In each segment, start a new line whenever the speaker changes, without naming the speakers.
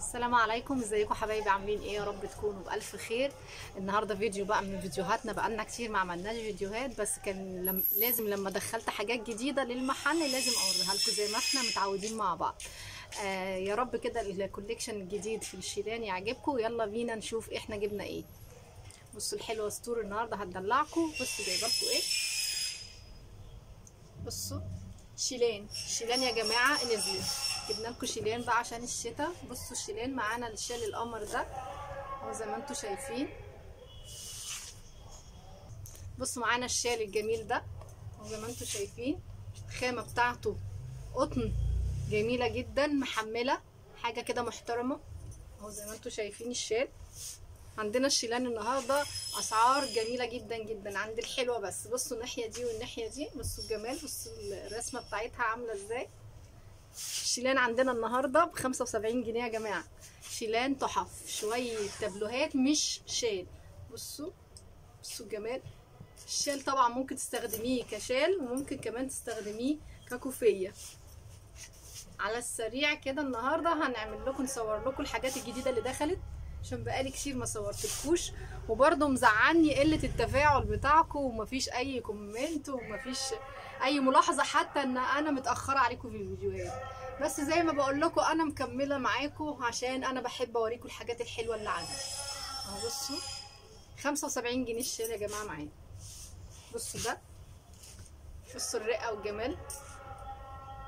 السلام عليكم، ازيكم حبايبي؟ عاملين ايه؟ يا رب تكونوا بالف خير. النهارده فيديو بقى من فيديوهاتنا، بقالنا كتير ما عملناش فيديوهات، بس كان لازم لما دخلت حاجات جديده للمحل لازم اوريها لكم زي ما احنا متعودين مع بعض. يا رب كده الكوليكشن الجديد في الشيلان يعجبكم. يلا بينا نشوف احنا جبنا ايه. بصوا الحلوه ستور النهارده هتدلعكم. بصوا جايبه لكم ايه. بصوا شيلان يا جماعه نزلت. جبنا لكم شيلان بقى عشان الشتاء. بصوا الشيلان معانا الشال القمر ده اهو زي ما انتم شايفين. بصوا معانا الشال الجميل ده اهو زي ما انتم شايفين. الخامه بتاعته قطن جميله جدا، محمله حاجه كده محترمه اهو زي ما انتم شايفين. الشال عندنا الشيلان النهارده اسعار جميله جدا جدا عند الحلوه. بس بصوا الناحيه دي والناحيه دي، بصوا الجمال، بصوا الرسمه بتاعتها عامله ازاي. الشيلان عندنا النهارده ب 75 جنيه يا جماعه. شيلان تحف، شويه تابلوهات مش شال. بصوا الجمال. الشال طبعا ممكن تستخدميه كشال وممكن كمان تستخدميه ككوفيه. على السريع كده النهارده هنعمل لكم، نصور لكم الحاجات الجديده اللي دخلت عشان بقالي كتير ما صورتلكوش، وبرده مزعلني قله التفاعل بتاعكم ومفيش اي كومنت ومفيش اي ملاحظه حتى ان انا متاخره عليكم في الفيديوهات. بس زي ما بقول لكم انا مكمله معاكم عشان انا بحب اوريكم الحاجات الحلوه اللي عندي اهو. بصوا 75 جنيه الشال يا جماعه معايا. بصوا ده، بصوا الرقه والجمال.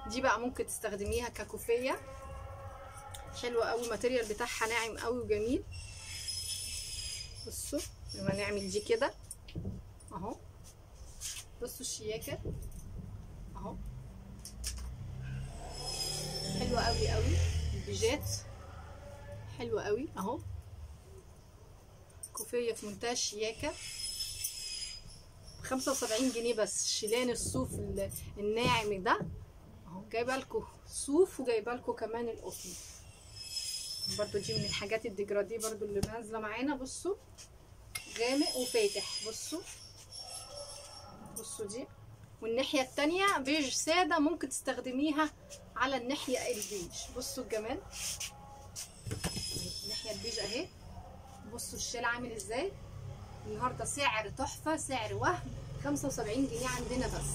دي بقى ممكن تستخدميها ككوفيه، حلوه قوي، الماتيريال بتاعها ناعم قوي وجميل. بصوا لما نعمل دي كده اهو. بصوا الشياكه اهو، حلوه قوي قوي. البيجات حلوه قوي اهو، كوفيه في منتهى الشياكه. 75 جنيه بس. شيلان الصوف الناعم ده اهو، جايبه لكم صوف وجايبه لكم كمان القطن برضو. دي من الحاجات الديجرادي برضو اللي نازله معانا. بصوا غامق وفاتح. بصوا دي، والناحيه التانية بيج ساده ممكن تستخدميها على الناحيه البيج. بصوا الجمال، الناحيه البيج اهي. بصوا الشال عامل ازاي النهارده. سعر تحفه، سعر وهم. 75 جنيه عندنا بس.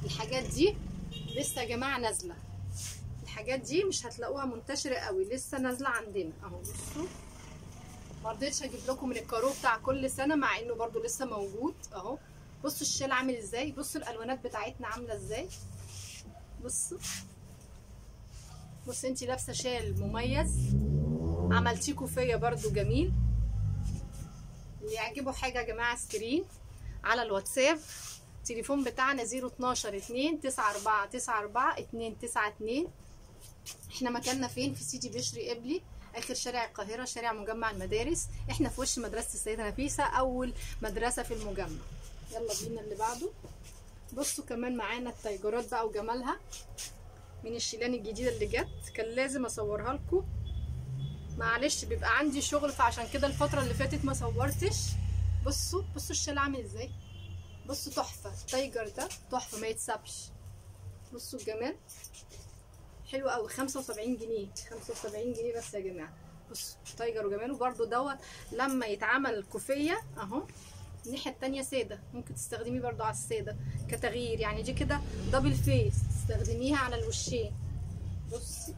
الحاجات دي لسه يا جماعه نازله، الحاجات دي مش هتلاقوها منتشره قوي، لسه نازله عندنا اهو. بصوا ما رضيتش اجيب لكم من الكارو بتاع كل سنه مع انه برضو لسه موجود اهو. بصوا الشال عامل ازاي، بصوا الالوانات بتاعتنا عامله ازاي. بصوا انتي لابسه شال مميز، عملتيه كوفيه برضو جميل. اللي يعجبه حاجه يا جماعه سكرين على الواتساب. التليفون بتاعنا 012 2 94 94 292. احنا مكاننا فين؟ في سيدي بشري قبلي، اخر شارع القاهره، شارع مجمع المدارس. احنا في وش مدرسه السيده نفيسه، اول مدرسه في المجمع. يلا بينا اللي بعده. بصوا كمان معانا التايجرات بقى وجمالها من الشيلان الجديده اللي جت، كان لازم اصورها لكم. معلش بيبقى عندي شغل فعشان كده الفتره اللي فاتت ما صورتش. بصوا الشال عامل ازاي. بصوا تحفه، التايجر ده تحفه ما يتسابش. بصوا الجمال، حلو قوي. 75 جنيه 75 جنيه بس يا جماعه. بصوا تايجر وجماله برده دوت. لما يتعمل كوفيه اهو، الناحيه التانيه ساده ممكن تستخدميه برده على الساده كتغيير. يعني دي كده دبل فيس تستخدميها على الوشين. بصوا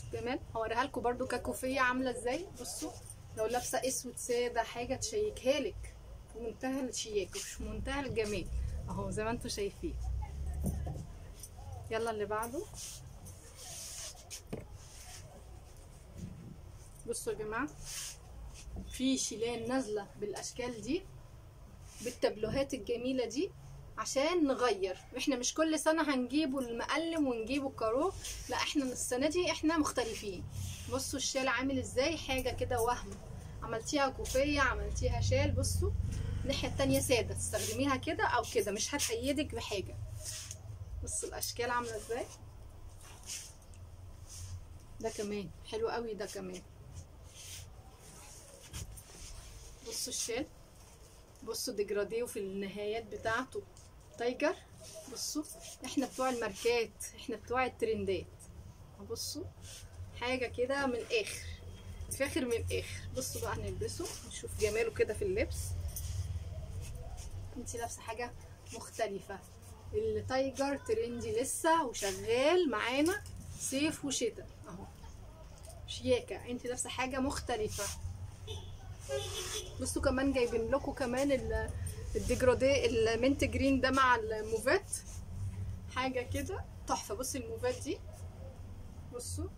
الجمال، هوريها لكم برده ككوفيه عامله ازاي. بصوا لو لابسه اسود ساده حاجه تشيكها لك في منتهى الشياكه وفي منتهى الجمال اهو زي ما انتم شايفين. يلا اللي بعده. بصوا يا جماعه، في شيلان نازله بالاشكال دي بالتابلوهات الجميله دي عشان نغير. احنا مش كل سنه هنجيبوا المقلم ونجيبوا الكارو، لا احنا السنه دي احنا مختلفين. بصوا الشال عامل ازاي، حاجه كده وهم. عملتيها كوفيه، عملتيها شال. بصوا الناحيه التانيه ساده تستخدميها كده او كده، مش هتقيدك بحاجه. بصوا الاشكال عامله ازاي. ده كمان حلو قوي، ده كمان. بصوا الشال، بصوا ديجراديه في النهايات بتاعته تايجر. بصوا احنا بتوع الماركات، احنا بتوع الترندات. بصوا حاجه كده من الاخر، فاخر من الاخر. بصوا بقى هنلبسه نشوف جماله كده في اللبس. انتي لابسه حاجه مختلفه. التايجر ترندي لسه وشغال معانا صيف وشتاء اهو، شياكه. انتي لابسه حاجه مختلفه. بصوا كمان جايبين لكم كمان الديجرادي المنت جرين ده مع الموفات، حاجه كده تحفه. بصوا الموفات دي، بصوا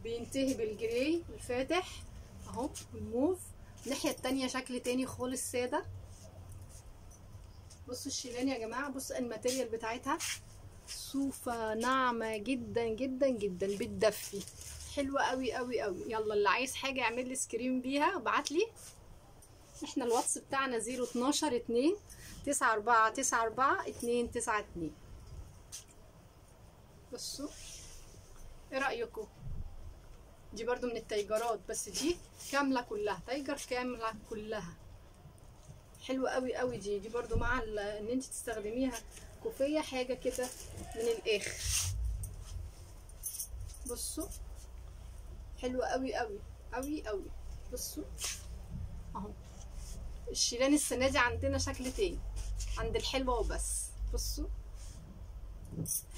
بينتهي بالجراي الفاتح اهو الموف. الناحيه التانية شكل تاني خالص ساده. بصوا الشيلان يا جماعه، بصوا الماتيريال بتاعتها صوفه ناعمه جدا جدا جدا، بتدفي، حلوه قوي قوي قوي. يلا اللي عايز حاجه يعمل لي سكرين بيها ابعتلي. احنا الواتس بتاعنا 012 2 94 94 292. بصوا ايه رايكم؟ دي برضو من التايجرات، بس دي كامله كلها تايجر، كامله كلها حلوه قوي قوي. دي برضو مع ان انت تستخدميها كوفيه، حاجه كده من الاخر. بصوا حلوه قوي قوي قوي قوي. بصوا اهو الشيلان السنه دي عندنا شكل تاني عند الحلوه وبس. بصوا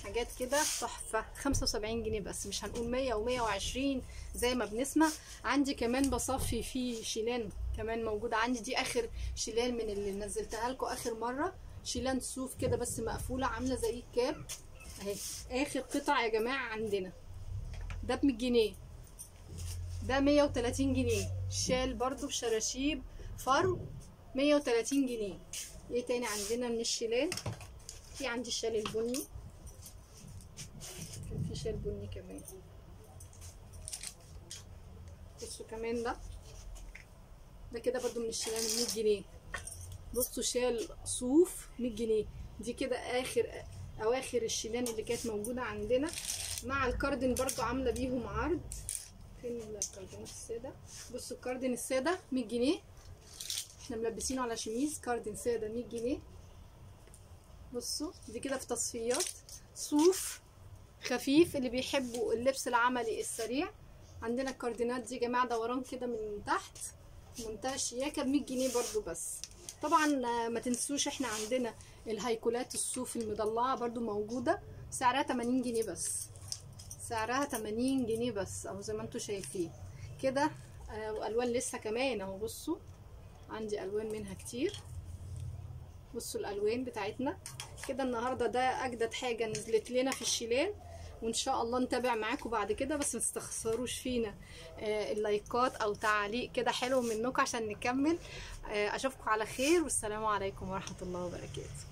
حاجات كده تحفه، 75 جنيه بس، مش هنقول 100 و120 زي ما بنسمع. عندي كمان بصفي في شيلان كمان موجوده عندي، دي اخر شيلان من اللي نزلتها لكم اخر مره، شيلان صوف كده بس مقفوله عامله زي الكاب اهي. اخر قطع يا جماعه عندنا، ده ب 100 جنيه، ده 130 جنيه. شال برضو بشراشيب فرو 130 جنيه. ايه تاني عندنا من الشيلان؟ في عندي الشال البني، كان في شال بني كمان. بصوا كمان ده كده برضو من الشيلان 100 جنيه. بصوا شال صوف 100 جنيه. دي كده اواخر الشيلان اللي كانت موجوده عندنا، مع الكاردن برضو عامله بيهم عرض. فين الكاردن الساده؟ بصوا الكاردن الساده 100 جنيه، احنا ملبسينه على شميز. كاردن ساده 100 جنيه. بصوا دي كده في تصفيات صوف خفيف، اللي بيحبوا اللبس العملي السريع. عندنا الكاردينات دي يا جماعه دوران كده من تحت، منتهى الشياكه ب 100 جنيه برضو بس. طبعا ما تنسوش احنا عندنا الهيكولات الصوف المضلعه برضو موجوده، سعرها 80 جنيه بس، سعرها 80 جنيه بس اهو زي ما انتم شايفين كده. والوان لسه كمان اهو. بصوا عندي الوان منها كتير. بصوا الالوان بتاعتنا كده النهارده، ده اجدد حاجه نزلت لنا في الشيلان، وان شاء الله نتابع معاكم بعد كده. بس ما تستخسروش فينا اللايكات او تعليق كده حلو منكم عشان نكمل. اشوفكم على خير، والسلام عليكم ورحمه الله وبركاته.